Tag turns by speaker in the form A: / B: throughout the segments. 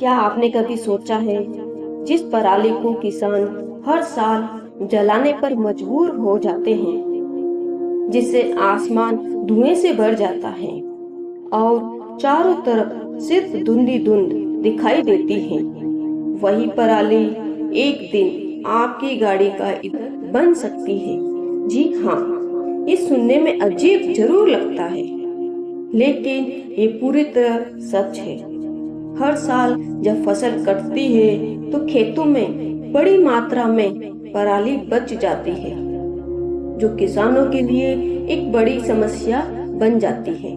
A: क्या आपने कभी सोचा है, जिस पराली को किसान हर साल जलाने पर मजबूर हो जाते हैं, जिससे आसमान धुएं से भर जाता है और चारों तरफ सिर्फ धुंधी धुंध दिखाई देती है, वही पराली एक दिन आपकी गाड़ी का ईंधन बन सकती है। जी हाँ, ये सुनने में अजीब जरूर लगता है, लेकिन ये पूरी तरह सच है। हर साल जब फसल कटती है तो खेतों में बड़ी मात्रा में पराली बच जाती है, जो किसानों के लिए एक बड़ी समस्या बन जाती है,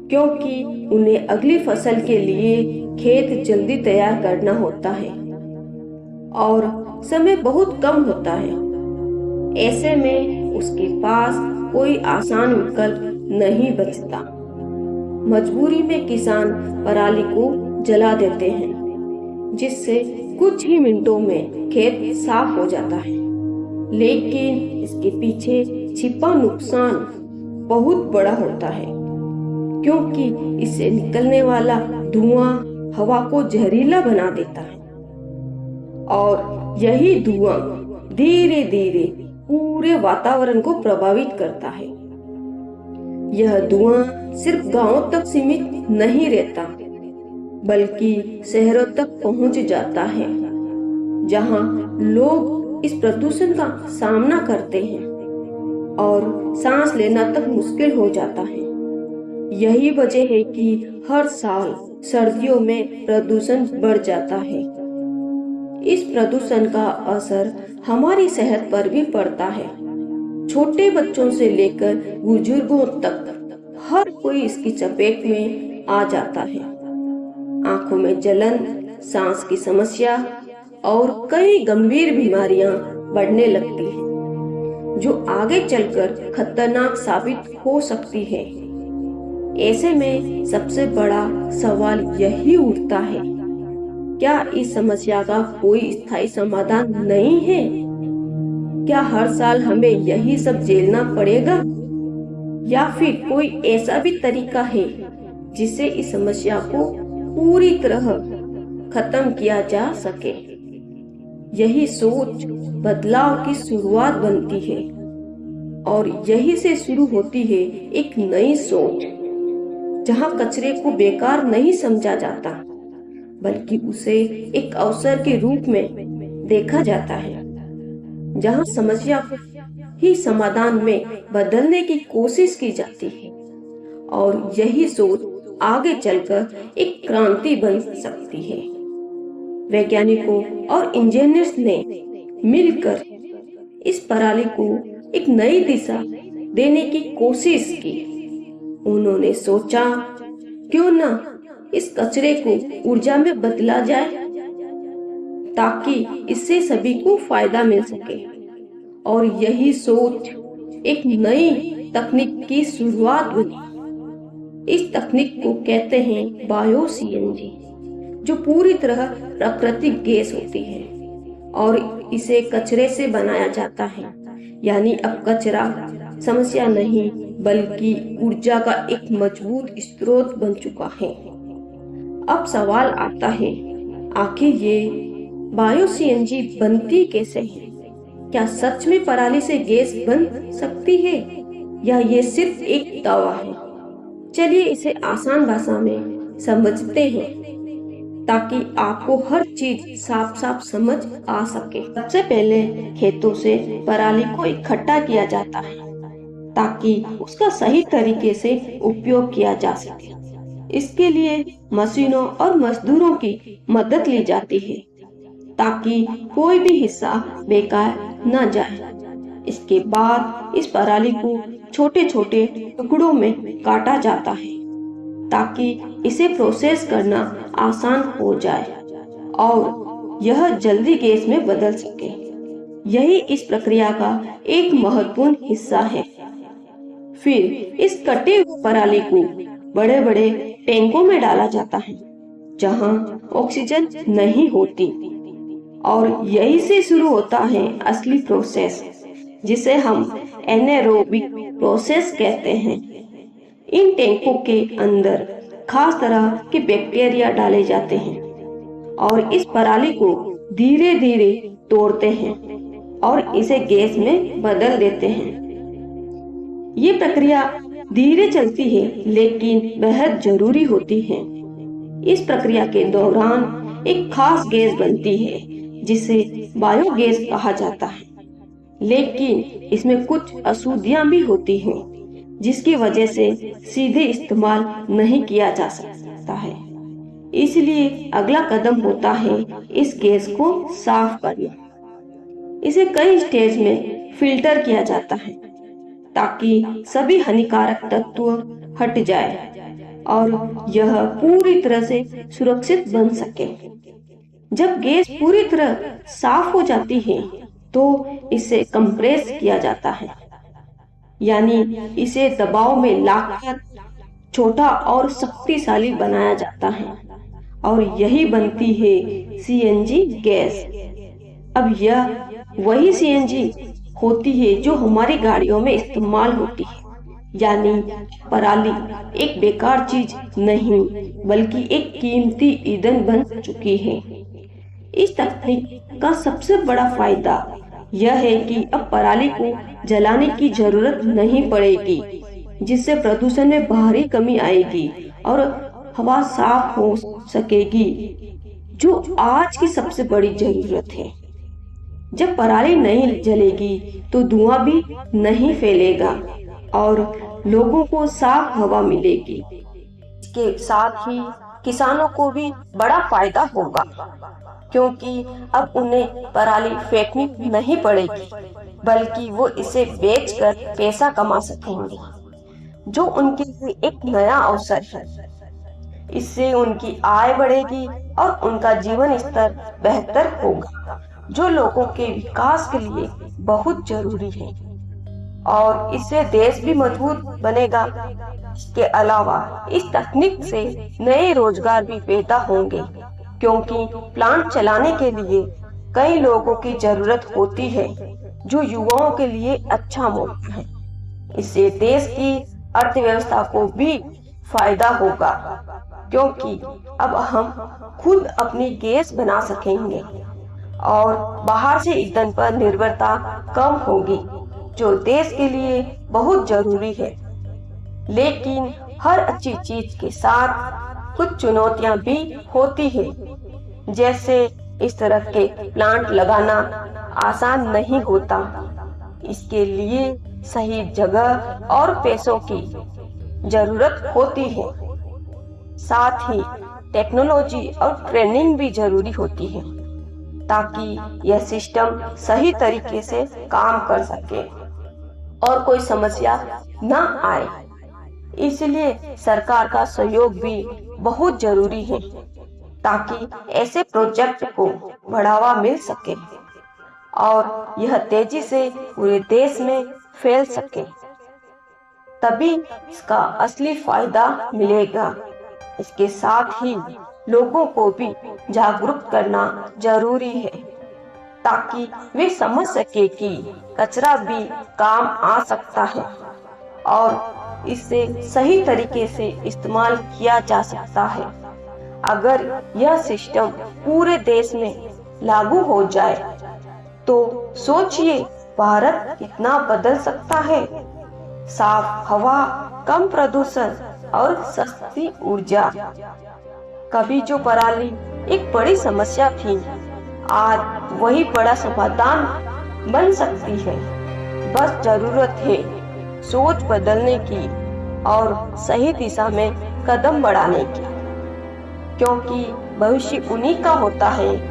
A: क्योंकि उन्हें अगली फसल के लिए खेत जल्दी तैयार करना होता है और समय बहुत कम होता है। ऐसे में उसके पास कोई आसान विकल्प नहीं बचता। मजबूरी में किसान पराली को जला देते हैं, जिससे कुछ ही मिनटों में खेत साफ हो जाता है। लेकिन इसके पीछे छिपा नुकसान बहुत बड़ा होता है, क्योंकि इससे निकलने वाला धुआं हवा को जहरीला बना देता है और यही धुआं धीरे धीरे पूरे वातावरण को प्रभावित करता है। यह धुआं सिर्फ गांवों तक सीमित नहीं रहता, बल्कि शहरों तक पहुंच जाता है, जहां लोग इस प्रदूषण का सामना करते हैं और सांस लेना तक मुश्किल हो जाता है। यही वजह है कि हर साल सर्दियों में प्रदूषण बढ़ जाता है। इस प्रदूषण का असर हमारी सेहत पर भी पड़ता है। छोटे बच्चों से लेकर बुजुर्गों तक हर कोई इसकी चपेट में आ जाता है। आंखों में जलन, सांस की समस्या और कई गंभीर बीमारियां बढ़ने लगती हैं, जो आगे चलकर खतरनाक साबित हो सकती है। ऐसे में सबसे बड़ा सवाल यही उठता है, क्या इस समस्या का कोई स्थायी समाधान नहीं है? क्या हर साल हमें यही सब झेलना पड़ेगा, या फिर कोई ऐसा भी तरीका है जिससे इस समस्या को पूरी तरह खत्म किया जा सके? यही सोच बदलाव की शुरुआत बनती है और यही से शुरू होती है एक नई सोच, जहां कचरे को बेकार नहीं समझा जाता, बल्कि उसे एक अवसर के रूप में देखा जाता है, जहां समस्या को ही समाधान में बदलने की कोशिश की जाती है। और यही सोच आगे चलकर एक क्रांति बन सकती है। वैज्ञानिकों और इंजीनियर्स ने मिलकर इस पराली को एक नई दिशा देने की कोशिश की। उन्होंने सोचा, क्यों ना इस कचरे को ऊर्जा में बदला जाए, ताकि इससे सभी को फायदा मिल सके। और यही सोच एक नई तकनीक की शुरुआत बनी। इस तकनीक को कहते हैं बायो सीएनजी, जो पूरी तरह प्राकृतिक गैस होती है और इसे कचरे से बनाया जाता है। यानी अब कचरा समस्या नहीं, बल्कि ऊर्जा का एक मजबूत स्रोत बन चुका है। अब सवाल आता है, आखिर ये बायो सीएनजी बनती कैसे है? क्या सच में पराली से गैस बन सकती है, या ये सिर्फ एक दावा है? चलिए इसे आसान भाषा में समझते हैं, ताकि आपको हर चीज साफ साफ समझ आ सके। सबसे पहले खेतों से पराली को इकट्ठा किया जाता है, ताकि उसका सही तरीके से उपयोग किया जा सके। इसके लिए मशीनों और मजदूरों की मदद ली जाती है, ताकि कोई भी हिस्सा बेकार न जाए। इसके बाद इस पराली को छोटे छोटे टुकड़ों में काटा जाता है, ताकि इसे प्रोसेस करना आसान हो जाए और यह जल्दी गैस में बदल सके। यही इस प्रक्रिया का एक महत्वपूर्ण हिस्सा है। फिर इस कटे हुए पराली को बड़े बड़े टैंकों में डाला जाता है, जहां ऑक्सीजन नहीं होती, और यही से शुरू होता है असली प्रोसेस, जिसे हम एनारोबिक प्रोसेस कहते हैं। इन टैंकों के अंदर खास तरह के बैक्टीरिया डाले जाते हैं, और इस पराली को धीरे धीरे तोड़ते हैं और इसे गैस में बदल देते हैं। ये प्रक्रिया धीरे चलती है लेकिन बेहद जरूरी होती है। इस प्रक्रिया के दौरान एक खास गैस बनती है जिसे बायोगैस कहा जाता है, लेकिन इसमें कुछ अशुद्धियां भी होती हैं जिसकी वजह से सीधे इस्तेमाल नहीं किया जा सकता है। इसलिए अगला कदम होता है इस गैस को साफ करना। इसे कई स्टेज में फिल्टर किया जाता है ताकि सभी हानिकारक तत्व हट जाए और यह पूरी तरह से सुरक्षित बन सके। जब गैस पूरी तरह साफ हो जाती है तो इसे कंप्रेस किया जाता है, यानी इसे दबाव में लाकर छोटा और शक्तिशाली बनाया जाता है और यही बनती है सीएनजी गैस। अब यह वही सीएनजी होती है जो हमारी गाड़ियों में इस्तेमाल होती है, यानी पराली एक बेकार चीज नहीं बल्कि एक कीमती ईंधन बन चुकी है। इस तकनीक का सबसे बड़ा फायदा यह है कि अब पराली को जलाने की जरूरत नहीं पड़ेगी, जिससे प्रदूषण में भारी कमी आएगी और हवा साफ हो सकेगी, जो आज की सबसे बड़ी जरूरत है। जब पराली नहीं जलेगी तो धुआं भी नहीं फैलेगा और लोगों को साफ हवा मिलेगी। इसके साथ ही किसानों को भी बड़ा फायदा होगा, क्योंकि अब उन्हें पराली फेंकनी नहीं पड़ेगी बल्कि वो इसे बेचकर पैसा कमा सकेंगे, जो उनके लिए एक नया अवसर है। इससे उनकी आय बढ़ेगी और उनका जीवन स्तर बेहतर होगा, जो लोगों के विकास के लिए बहुत जरूरी है और इससे देश भी मजबूत बनेगा। इसके अलावा इस तकनीक से नए रोजगार भी पैदा होंगे, क्योंकि प्लांट चलाने के लिए कई लोगों की जरूरत होती है, जो युवाओं के लिए अच्छा मौका है। इससे देश की अर्थव्यवस्था को भी फायदा होगा, क्योंकि अब हम खुद अपनी गैस बना सकेंगे और बाहर से ईंधन पर निर्भरता कम होगी, जो देश के लिए बहुत जरूरी है। लेकिन हर अच्छी चीज के साथ कुछ चुनौतियां भी होती है, जैसे इस तरह के प्लांट लगाना आसान नहीं होता। इसके लिए सही जगह और पैसों की जरूरत होती है। साथ ही टेक्नोलॉजी और ट्रेनिंग भी जरूरी होती है ताकि यह सिस्टम सही तरीके से काम कर सके और कोई समस्या न आए। इसलिए सरकार का सहयोग भी बहुत जरूरी है ताकि ऐसे प्रोजेक्ट को बढ़ावा मिल सके और यह तेजी से पूरे देश में फैल सके, तभी इसका असली फायदा मिलेगा। इसके साथ ही लोगों को भी जागरूक करना जरूरी है ताकि वे समझ सके कि कचरा भी काम आ सकता है और इसे सही तरीके से इस्तेमाल किया जा सकता है। अगर यह सिस्टम पूरे देश में लागू हो जाए तो सोचिए भारत कितना बदल सकता है। साफ हवा, कम प्रदूषण और सस्ती ऊर्जा। कभी जो पराली एक बड़ी समस्या थी, आज वही बड़ा समाधान बन सकती है। बस जरूरत है सोच बदलने की और सही दिशा में कदम बढ़ाने की, क्योंकि भविष्य उन्हीं का होता है